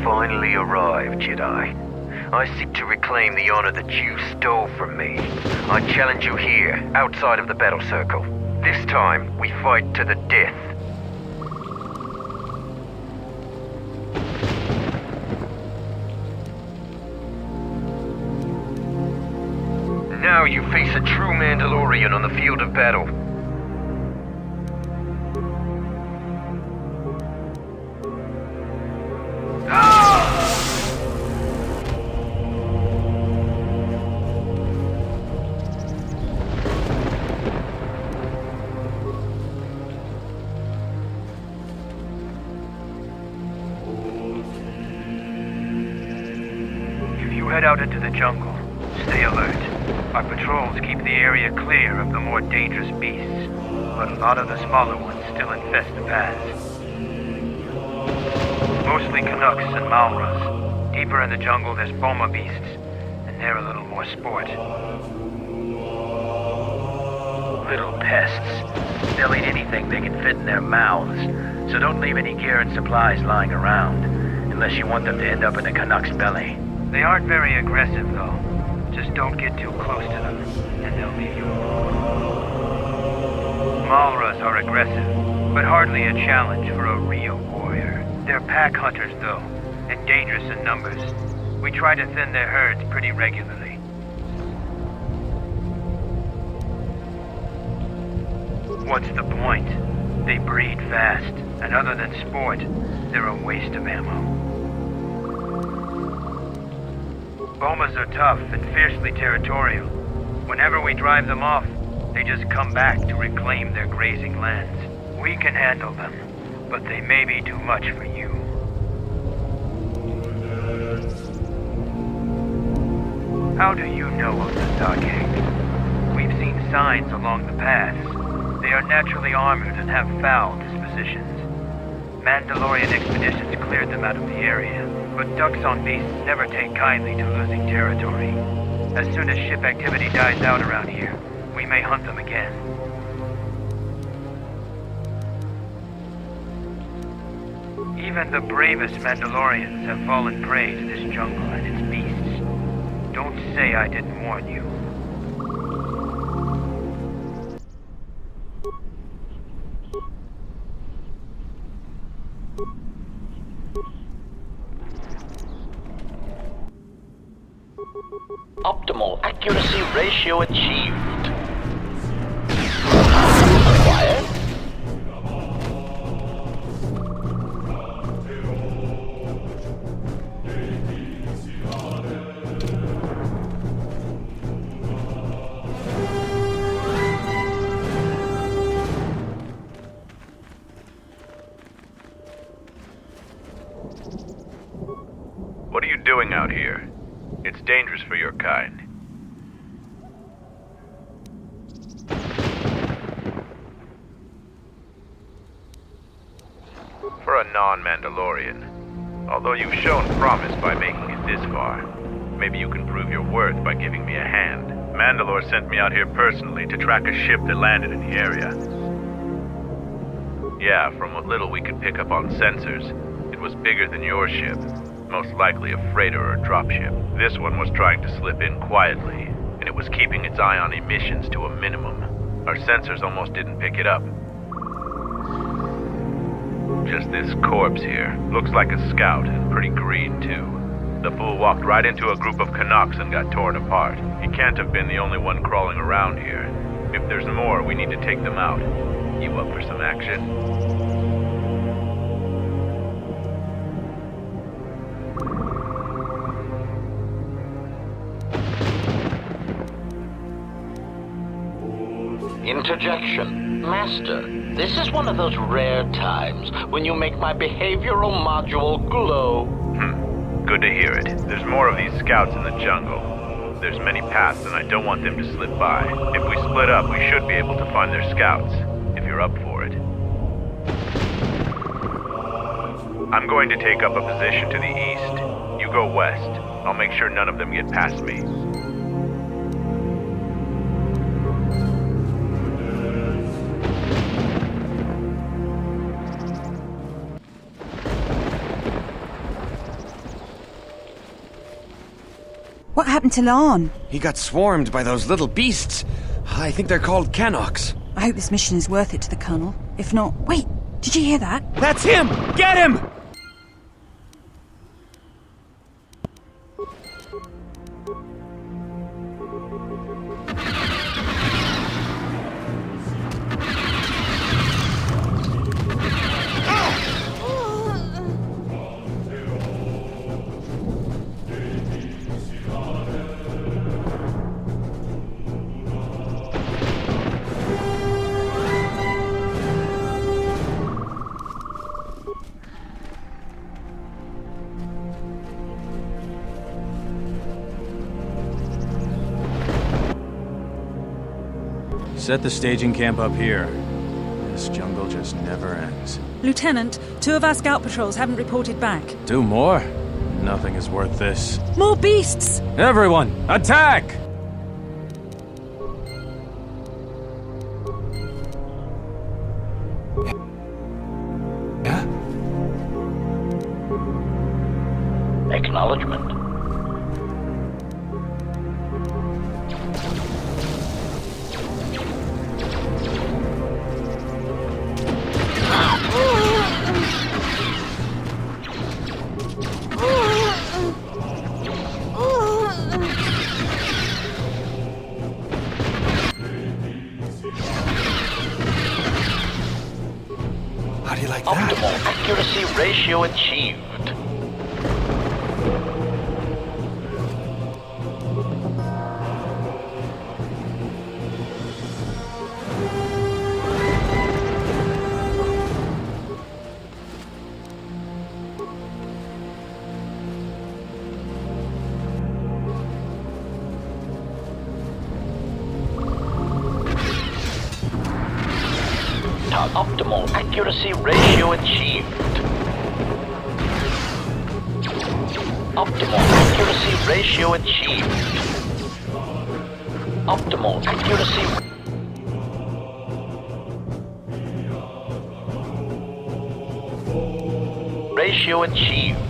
finally arrived, Jedi. I seek to reclaim the honor that you stole from me. I challenge you here, outside of the battle circle. This time, we fight to the death. Now you face a true Mandalorian on the field of battle. If you head out into the jungle, stay alert. Our patrols keep the area clear of the more dangerous beasts, but a lot of the smaller ones still infest the paths. Mostly Canucks and Malras. Deeper in the jungle there's Boma beasts, and they're a little more sport. Little pests. They'll eat anything they can fit in their mouths, so don't leave any gear and supplies lying around, unless you want them to end up in a Canuck's belly. They aren't very aggressive, though. Just don't get too close to them, and they'll leave you alone. Malras are aggressive, but hardly a challenge for a real warrior. They're pack hunters, though, and dangerous in numbers. We try to thin their herds pretty regularly. What's the point? They breed fast, and other than sport, they're a waste of ammo. Bomas are tough and fiercely territorial. Whenever we drive them off, they just come back to reclaim their grazing lands. We can handle them, but they may be too much for you. How do you know of the Darkhands? We've seen signs along the paths. They are naturally armored and have foul dispositions. Mandalorian expeditions cleared them out of the area, but ducks on beasts never take kindly to losing territory. As soon as ship activity dies out around here, we may hunt them again. Even the bravest Mandalorians have fallen prey to this jungle and its beasts. Don't say I didn't warn you. Optimal accuracy ratio achieved. Acquired. What are you doing out here? It's dangerous for your kind. For a non-Mandalorian. Although you've shown promise by making it this far, maybe you can prove your worth by giving me a hand. Mandalore sent me out here personally to track a ship that landed in the area. Yeah, from what little we could pick up on sensors, it was bigger than your ship. Most likely a freighter or dropship. This one was trying to slip in quietly, and it was keeping its eye on emissions to a minimum. Our sensors almost didn't pick it up. Just this corpse here. Looks like a scout, and pretty green too. The fool walked right into a group of Canucks and got torn apart. He can't have been the only one crawling around here. If there's more, we need to take them out. You up for some action? Interjection. Master, this is one of those rare times when you make my behavioral module glow. Good to hear it. There's more of these scouts in the jungle. There's many paths and I don't want them to slip by. If we split up, we should be able to find their scouts, if you're up for it. I'm going to take up a position to the east. You go west. I'll make sure none of them get past me. What happened to Lon? He got swarmed by those little beasts. I think they're called Canox. I hope this mission is worth it to the Colonel. If not... Wait! Did you hear that? That's him! Get him! Set the staging camp up here. This jungle just never ends. Lieutenant, 2 of our scout patrols haven't reported back. 2 more? Nothing is worth this. More beasts! Everyone, attack! Yeah? Acknowledgement. How do you like that? Optimal accuracy ratio achieved. Optimal accuracy ratio achieved. Optimal accuracy ratio achieved. Optimal accuracy. Ratio achieved.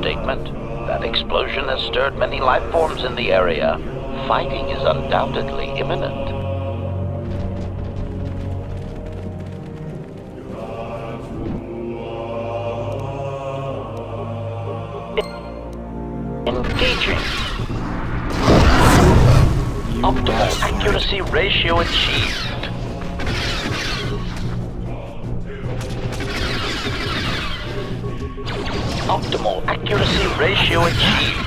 Statement. That explosion has stirred many life forms in the area. Fighting is undoubtedly imminent. Engaging. Optimal accuracy ratio achieved. Optimal accuracy ratio achieved.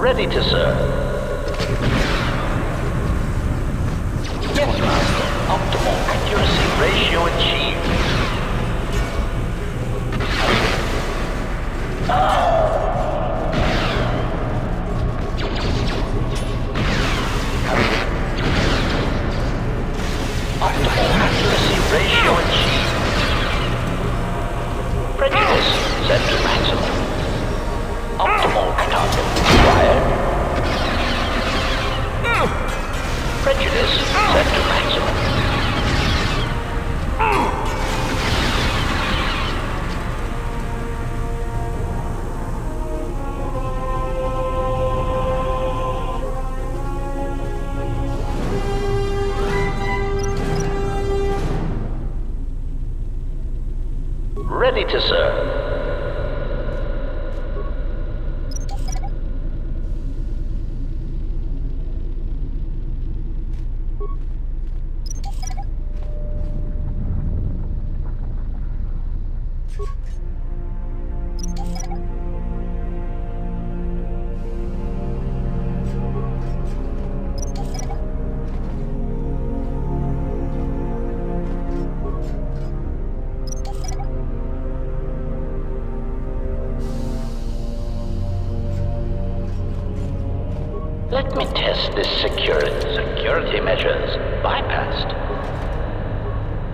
Ready to serve. Yes, Master. Optimal accuracy ratio achieved. Optimal accuracy ratio achieved. Prejudice set to maximum. Optimal target acquired. Prejudice set to maximum. Ready to serve. Let me test this security measures bypassed.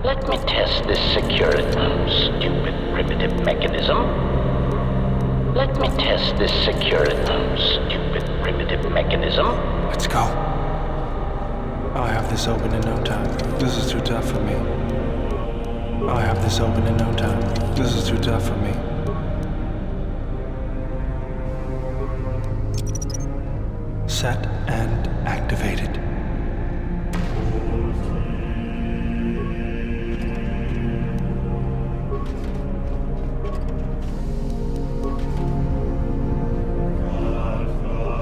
Let me test this stupid primitive mechanism. Let me test this stupid primitive mechanism. Let's go. I'll have this open in no time. This is too tough for me. I'll have this open in no time. This is too tough for me. Set and activated.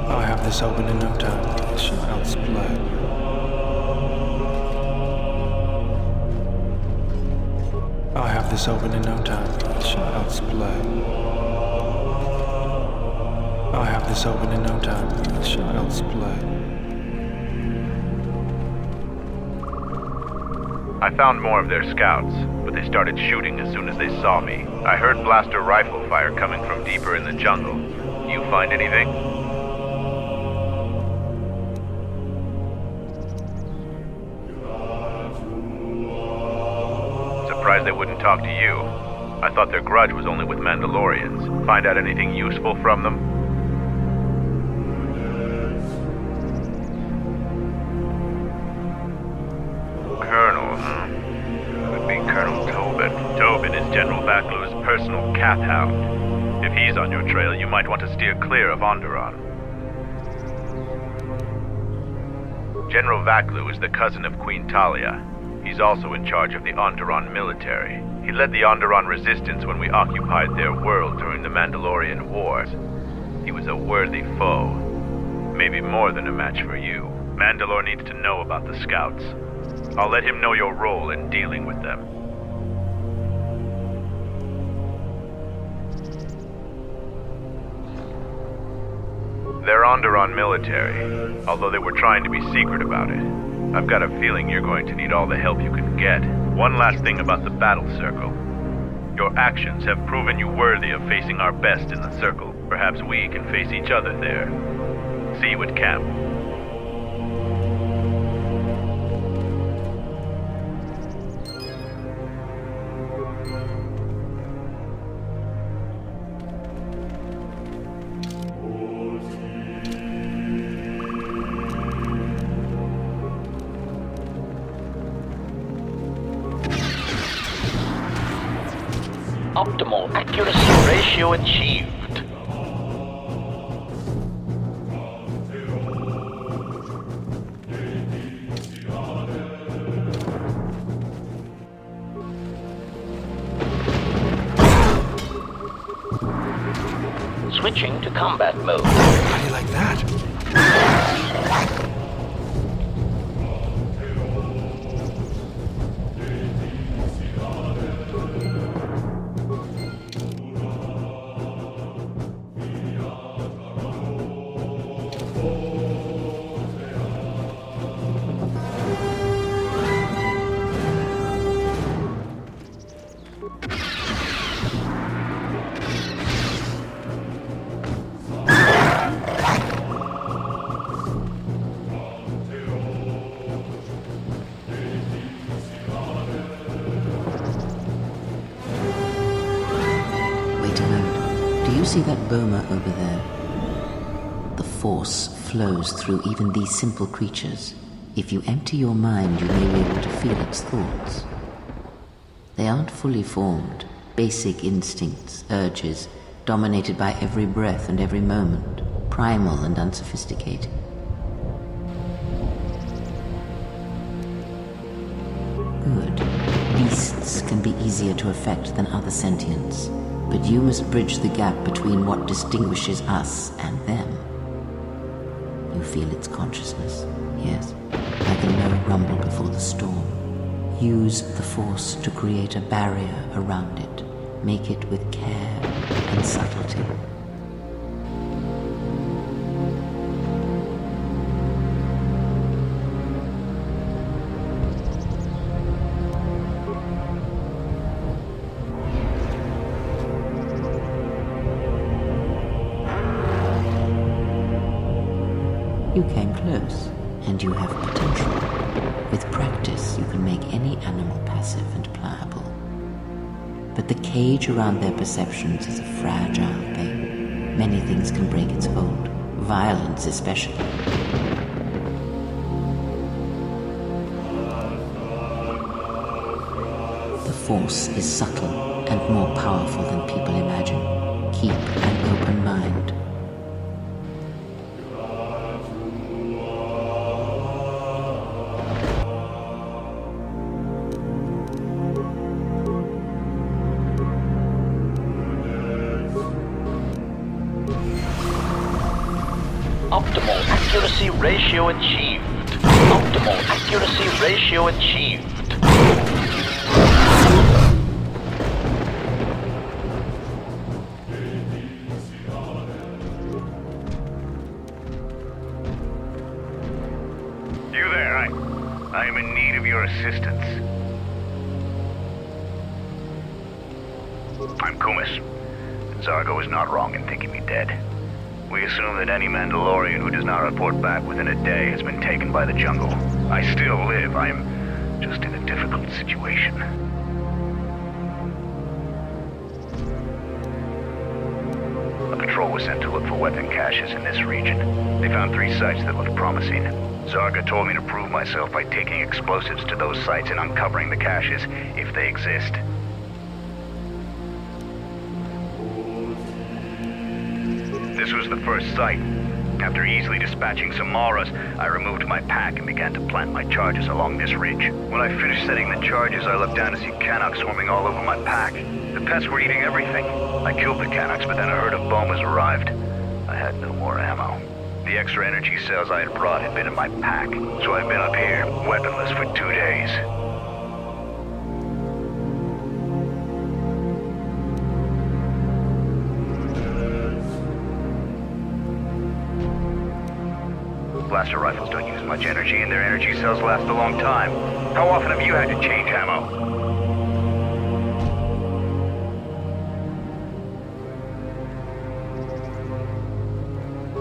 I'll have this open in no time. Child's blood. I'll have this open in no time. Child's blood. I'll have this open in no time. Child's blood. I found more of their scouts, but they started shooting as soon as they saw me. I heard blaster rifle fire coming from deeper in the jungle. You find anything? Surprised they wouldn't talk to you. I thought their grudge was only with Mandalorians. Find out anything useful from them? Tobin is General Vaklu's personal cat hound. If he's on your trail, you might want to steer clear of Onderon. General Vaklu is the cousin of Queen Talia. He's also in charge of the Onderon military. He led the Onderon resistance when we occupied their world during the Mandalorian Wars. He was a worthy foe. Maybe more than a match for you. Mandalore needs to know about the scouts. I'll let him know your role in dealing with them. They're Onderon military, although they were trying to be secret about it. I've got a feeling you're going to need all the help you can get. One last thing about the battle circle. Your actions have proven you worthy of facing our best in the circle. Perhaps we can face each other there. See you at camp. Optimal accuracy ratio achieved. Switching to combat mode. How do you like that? see that boma over there? The Force flows through even these simple creatures. If you empty your mind, you may be able to feel its thoughts. They aren't fully formed, basic instincts, urges, dominated by every breath and every moment, primal and unsophisticated. Good. Beasts can be easier to affect than other sentients, but you must bridge the gap between what distinguishes us and them. You feel its consciousness, yes, like a low rumble before the storm. Use the Force to create a barrier around it. Make it with care and subtlety. You came close, and you have potential. With practice, you can make any animal passive and pliable. But the cage around their perceptions is a fragile thing. Many things can break its hold, violence especially. The Force is subtle and more powerful than people imagine. Keep an open mind. Optimal accuracy ratio achieved. Optimal accuracy ratio achieved. You there, I am in need of your assistance. I'm Kumis. Zargo is not wrong in thinking me dead. We assume that any Mandalorian who does not report back within a day has been taken by the jungle. I still live. I am just in a difficult situation. A patrol was sent to look for weapon caches in this region. They found 3 sites that looked promising. Zarga told me to prove myself by taking explosives to those sites and uncovering the caches, if they exist. This was the first site. After easily dispatching some Maras, I removed my pack and began to plant my charges along this ridge. When I finished setting the charges, I looked down to see Canox swarming all over my pack. The pests were eating everything. I killed the Canox, but then a herd of bomas arrived. I had no more ammo. The extra energy cells I had brought had been in my pack, so I've been up here, weaponless for 2 days. Blaster rifles don't use much energy, and their energy cells last a long time. How often have you had to change ammo?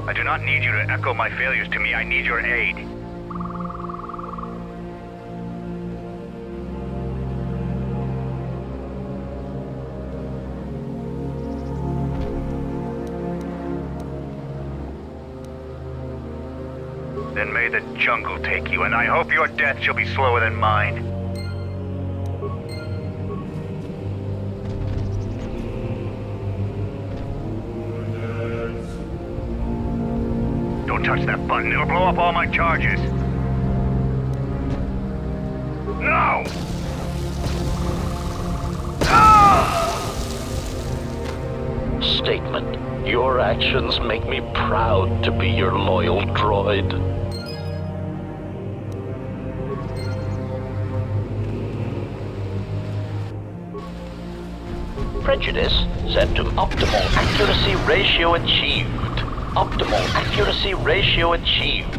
I do not need you to echo my failures to me. I need your aid. Then may the jungle take you, and I hope your death shall be slower than mine. Don't touch that button, it'll blow up all my charges. No! Statement. Your actions make me proud to be your loyal droid. Prejudice set to optimal accuracy ratio achieved. Optimal accuracy ratio achieved.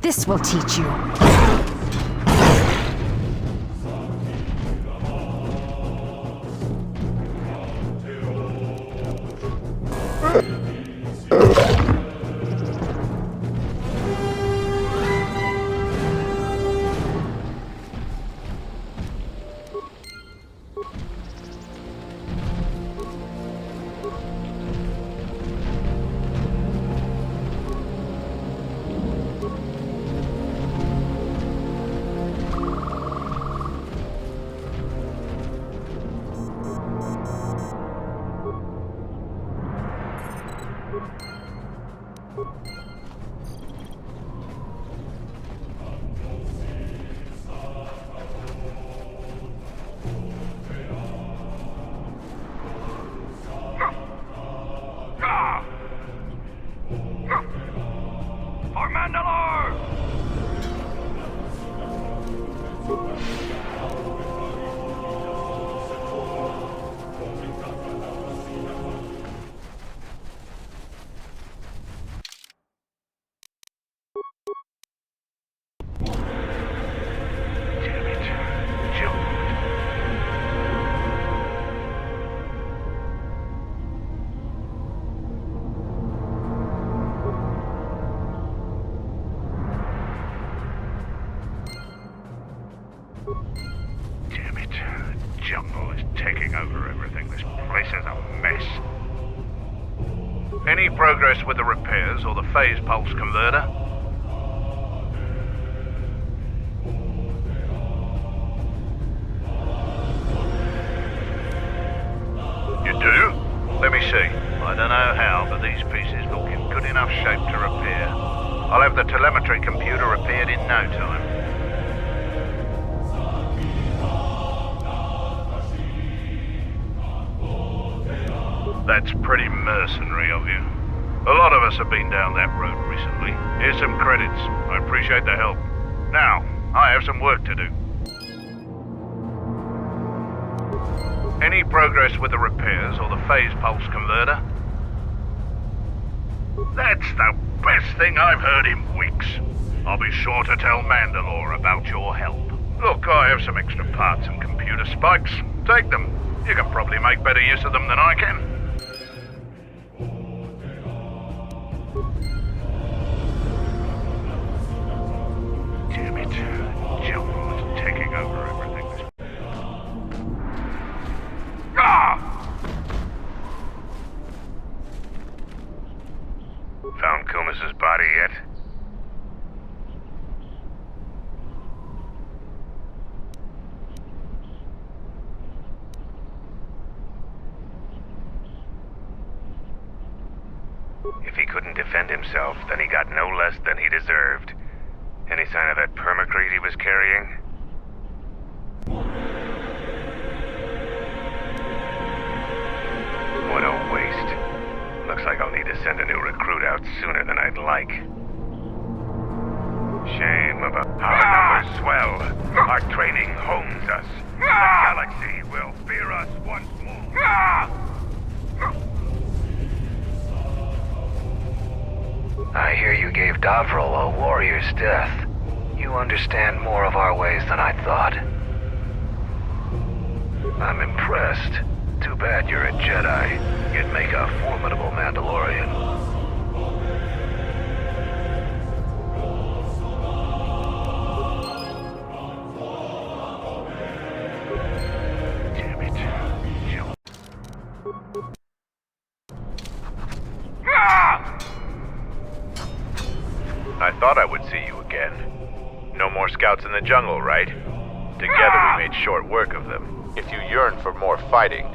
This will teach you. For Mandalore! Damn it. Jill. Damn it. Jungle is taking over everything. This place is a mess. Any progress with the repairs or the phase pulse converter? You do? Let me see. I don't know how, but these pieces look in good enough shape to repair. I'll have the telemetry computer repaired in no time. That's pretty mercenary of you. A lot of us have been down that road recently. Here's some credits. I appreciate the help. Now, I have some work to do. Any progress with the repairs or the phase pulse converter? That's the best thing I've heard in weeks. I'll be sure to tell Mandalore about your help. Look, I have some extra parts and computer spikes. Take them. You can probably make better use of them than I can. Damn it. Jungle is taking over everything. Found Kumas's body yet? If he couldn't defend himself, then he got no less than he deserved. Any sign of that permacrete he was carrying? What a waste. Looks like I'll need to send a new recruit out sooner than I'd like. Shame about our numbers swell. Our training hones us. The galaxy will fear us once more. I hear you gave Davril a warrior's death. You understand more of our ways than I thought. I'm impressed. Too bad you're a Jedi. You'd make a formidable Mandalorian. Damn it. Jill. I thought I would see you again. No more scouts in the jungle, right? Together we made short work of them. If you yearn for more fighting,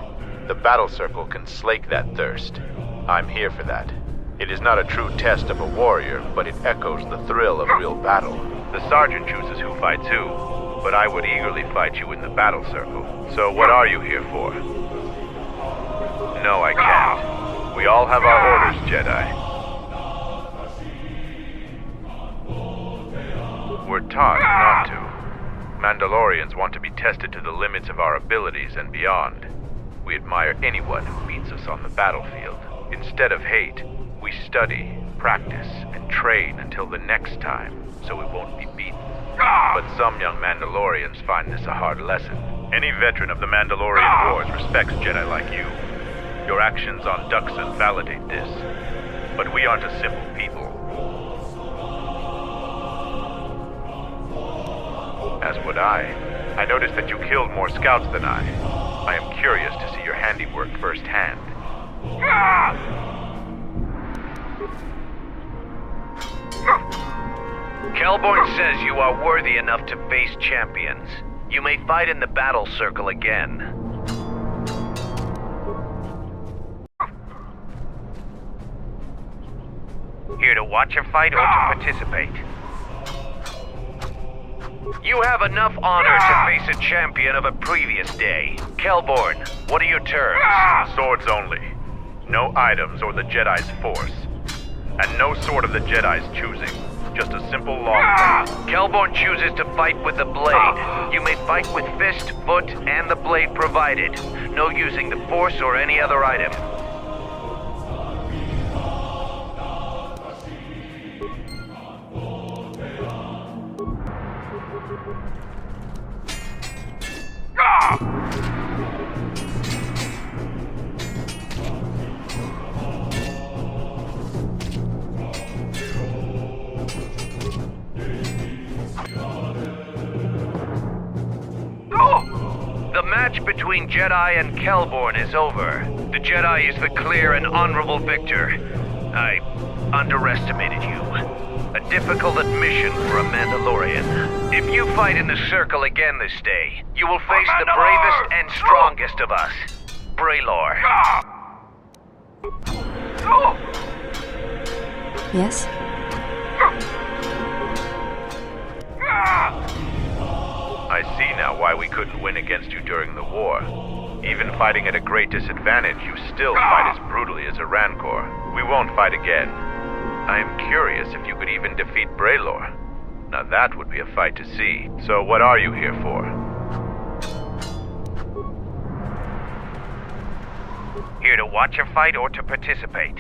the battle circle can slake that thirst. I'm here for that. It is not a true test of a warrior, but it echoes the thrill of real battle. The sergeant chooses who fights who, but I would eagerly fight you in the battle circle. So what are you here for? No, I can't. We all have our orders, Jedi. We're taught not to. Mandalorians want to be tested to the limits of our abilities and beyond. We admire anyone who beats us on the battlefield. Instead of hate, we study, practice, and train until the next time, so we won't be beaten. But some young Mandalorians find this a hard lesson. Any veteran of the Mandalorian Wars respects Jedi like you. Your actions on Duxon validate this. But we aren't a simple people. As would I. I noticed that you killed more scouts than I. I am curious to see your handiwork firsthand. Kelborn says you are worthy enough to face champions. You may fight in the battle circle again. Here to watch a fight or to participate? You have enough honor to face a champion of a previous day. Kelborn, what are your terms? Swords only. No items or the Jedi's force. And no sword of the Jedi's choosing. Just a simple long blade. Kelborn chooses to fight with the blade. You may fight with fist, foot, and the blade provided. No using the force or any other item. The match between Jedi and Kelborn is over. The Jedi is the clear and honorable victor. I underestimated you. A difficult admission for a Mandalorian. If you fight in the circle again this day, you will face the bravest and strongest of us, Braylor. Yes? I see now why we couldn't win against you during the war. Even fighting at a great disadvantage, you still fight as brutally as a Rancor. We won't fight again. I am curious if you could even defeat Braylor. Now that would be a fight to see. So what are you here for? Here to watch a fight or to participate?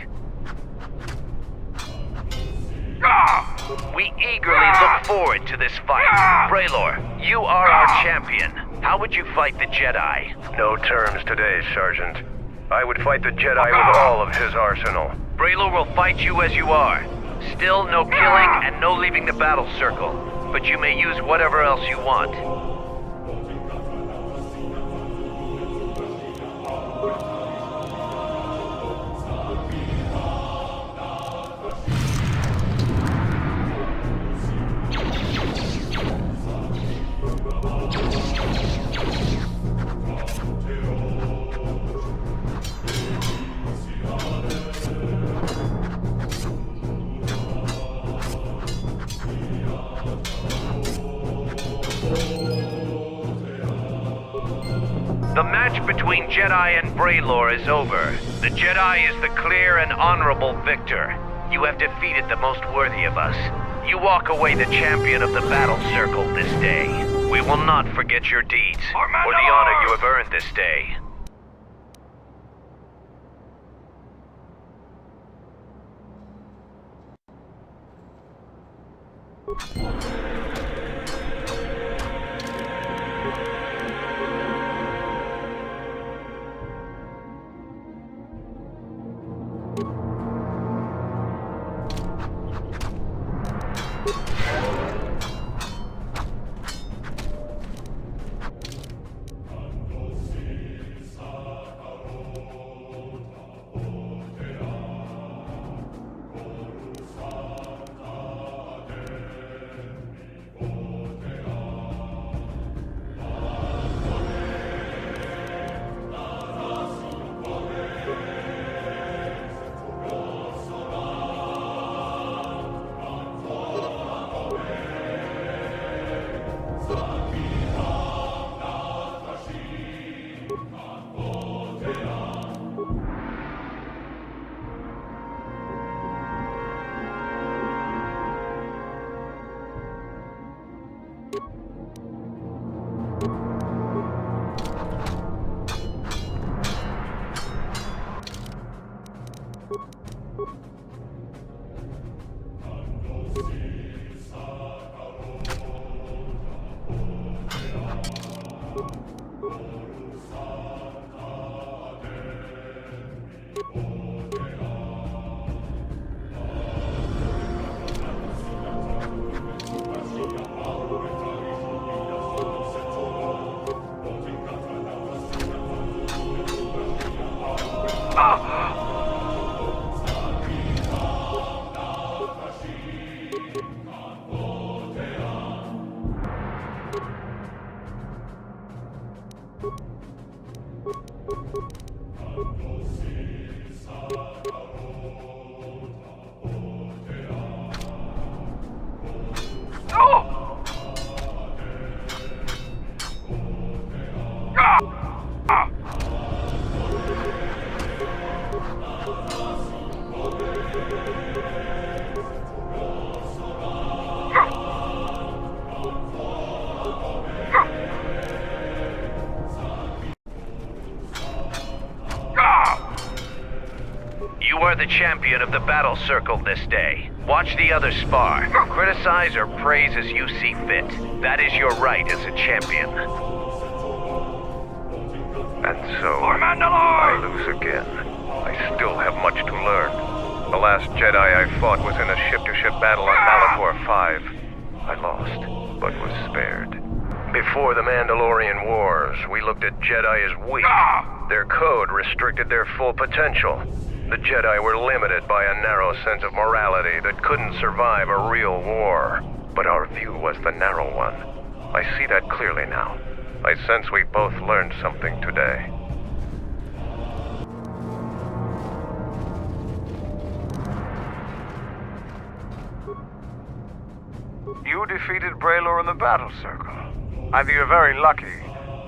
We eagerly look forward to this fight. Braylor, you are our champion. How would you fight the Jedi? No terms today, Sergeant. I would fight the Jedi with all of his arsenal. Braylor will fight you as you are. Still no killing and no leaving the battle circle. But you may use whatever else you want. The match between Jedi and Braylor is over. The Jedi is the clear and honorable victor. You have defeated the most worthy of us. You walk away the champion of the battle circle this day. We will not forget your deeds, or the honor you have earned this day. the champion of the battle circle this day. Watch the others spar. Criticize or praise as you see fit. That is your right as a champion. And so, I lose again. I still have much to learn. The last Jedi I fought was in a ship-to-ship battle on Malachor 5. I lost, but was spared. Before the Mandalorian Wars, we looked at Jedi as weak. Their code restricted their full potential. The Jedi were limited by a narrow sense of morality that couldn't survive a real war. But our view was the narrow one. I see that clearly now. I sense we both learned something today. You defeated Braylor in the battle circle. Either you're very lucky,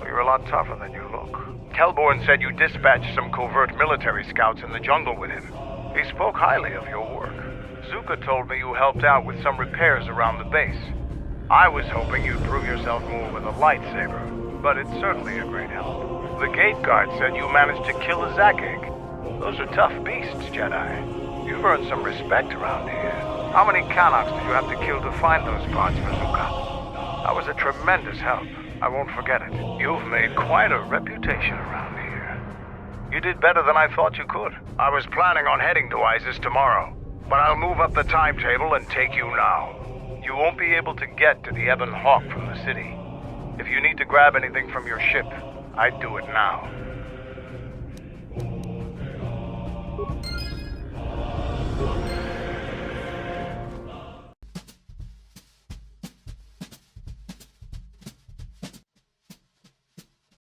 or you're a lot tougher than you look. Kelborn said you dispatched some covert military scouts in the jungle with him. He spoke highly of your work. Zuka told me you helped out with some repairs around the base. I was hoping you'd prove yourself more with a lightsaber, but it's certainly a great help. The gate guard said you managed to kill a Zakig. Those are tough beasts, Jedi. You've earned some respect around here. How many Kanaks did you have to kill to find those parts for Zuka? That was a tremendous help. I won't forget it. You've made quite a reputation around here. You did better than I thought you could. I was planning on heading to Isis tomorrow, but I'll move up the timetable and take you now. You won't be able to get to the Ebon Hawk from the city. If you need to grab anything from your ship, I'd do it now.